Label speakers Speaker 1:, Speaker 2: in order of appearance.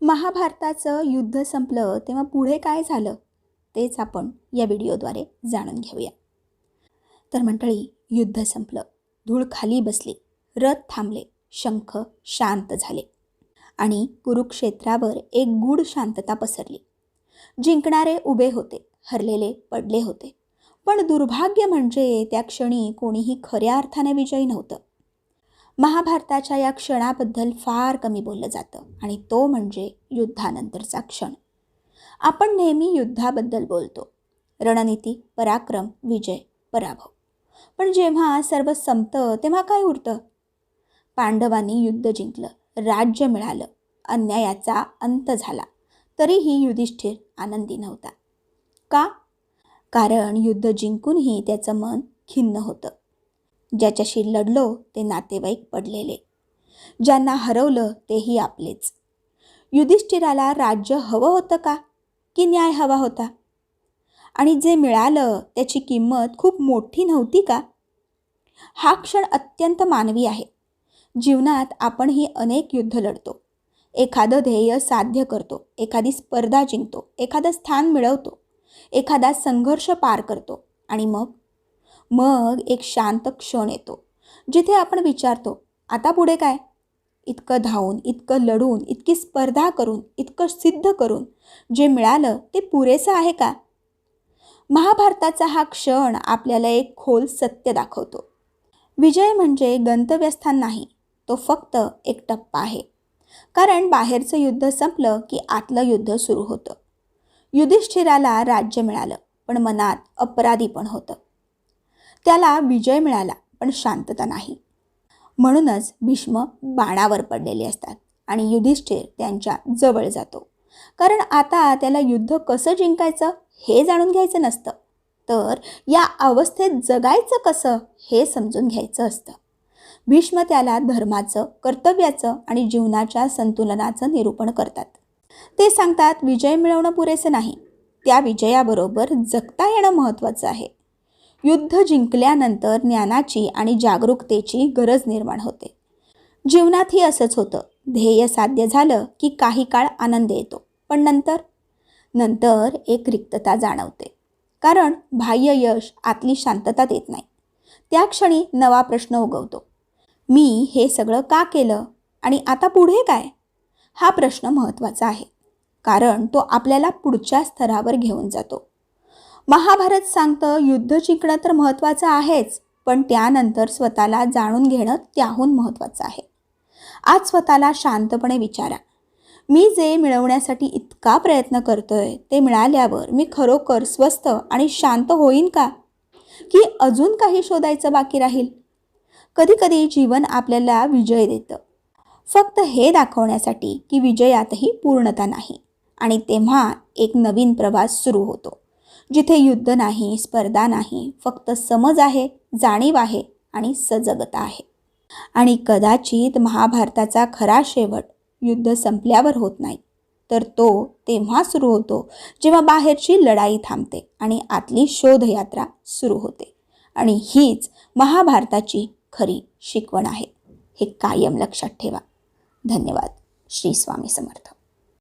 Speaker 1: महाभारताचं युद्ध संपलं तेव्हा पुढे काय झालं तेच आपण या व्हिडिओद्वारे जाणून घेऊया. तर मंडळी, युद्ध संपलं, धूळ खाली बसली, रथ थांबले, शंख शांत झाले आणि कुरुक्षेत्रावर एक गूढ शांतता पसरली. जिंकणारे उभे होते, हरलेले पडले होते. पण दुर्भाग्य म्हणजे त्या क्षणी कोणीही खऱ्या अर्थाने विजयी नव्हतं. महाभारताच्या या क्षणाबद्दल फार कमी बोललं जातं आणि तो म्हणजे युद्धानंतरचा क्षण. आपण नेहमी युद्धाबद्दल बोलतो, रणनीती, पराक्रम, विजय, पराभव. पण जेव्हा सर्व संपतं तेव्हा काय उरतं? पांडवांनी युद्ध जिंकलं, राज्य मिळालं, अन्यायाचा अंत झाला, तरीही युधिष्ठिर आनंदी नव्हता. का? कारण युद्ध जिंकूनही त्याचं मन खिन्न होतं. ज्याच्याशी लढलो ते नातेवाईक पडलेले, ज्यांना हरवलं तेही आपलेच. युधिष्ठिराला राज्य हवं होतं का, की न्याय हवा होता? आणि जे मिळालं त्याची किंमत खूप मोठी नव्हती का? हा क्षण अत्यंत मानवी आहे. जीवनात आपणही अनेक युद्ध लढतो, एखादं ध्येय साध्य करतो, एखादी स्पर्धा जिंकतो, एखादं स्थान मिळवतो, एखादा संघर्ष पार करतो आणि मग एक शांत क्षण येतो जिथे आपण विचारतो, आता पुढे काय? इतकं धावून, इतकं लढून, इतकी स्पर्धा करून, इतकं सिद्ध करून जे मिळालं ते पुरेसं आहे का? महाभारताचा हा क्षण आपल्याला एक खोल सत्य दाखवतो. विजय म्हणजे गंतव्यस्थान नाही, तो फक्त एक टप्पा आहे. कारण बाहेरचं युद्ध संपलं की आतलं युद्ध सुरू होतं. युधिष्ठिराला राज्य मिळालं, पण मनात अपराधी पण होतं. त्याला विजय मिळाला, पण शांतता नाही. म्हणूनच भीष्म बाणावर पडलेले असतात आणि युधिष्ठिर त्यांच्या जवळ जातो. कारण आता त्याला युद्ध कसं जिंकायचं हे जाणून घ्यायचं नसतं, तर या अवस्थेत जगायचं कसं हे समजून घ्यायचं असतं. भीष्म त्याला धर्माचं, कर्तव्याचं आणि जीवनाच्या संतुलनाचं निरूपण करतात. ते सांगतात, विजय मिळवणं पुरेसं नाही, त्या विजयाबरोबर जगता येणं महत्त्वाचं आहे. युद्ध जिंकल्यानंतर ज्ञानाची आणि जागरूकतेची गरज निर्माण होते. जीवनातही असंच होतं. ध्येय साध्य झालं की काही काळ आनंद येतो, पण नंतर एक रिक्तता जाणवते. कारण बाह्य यश आतली शांतता देत नाही. त्या क्षणी नवा प्रश्न उगवतो, मी हे सगळं का केलं आणि आता पुढे काय? हा प्रश्न महत्त्वाचा आहे, कारण तो आपल्याला पुढच्या स्तरावर घेऊन जातो. महाभारत सांगतं, युद्ध जिंकणं तर महत्त्वाचं आहेच, पण त्यानंतर स्वतःला जाणून घेणं त्याहून महत्त्वाचं आहे. आज स्वतःला शांतपणे विचारा, मी जे मिळवण्यासाठी इतका प्रयत्न करतोय ते मिळाल्यावर मी खरोखर स्वस्थ आणि शांत होईन का? की अजून काही शोधायचं बाकी राहील? कधीकधी जीवन आपल्याला विजय देतं, फक्त हे दाखवण्यासाठी की विजयातही पूर्णता नाही. आणि तेव्हा एक नवीन प्रवास सुरू होतो, जिथे युद्ध नाही, स्पर्धा नाही, फक्त समज आहे, जाणीव आहे आणि सजगता आहे. आणि कदाचित महाभारताचा खरा शेवट युद्ध संपल्यावर होत नाही, तर तो तेव्हा सुरू होतो जेव्हा बाहेरची लढाई थांबते आणि आतली शोधयात्रा सुरू होते. आणि हीच महाभारताची खरी शिकवण आहे. हे कायम लक्षात ठेवा. धन्यवाद. श्री स्वामी समर्थ.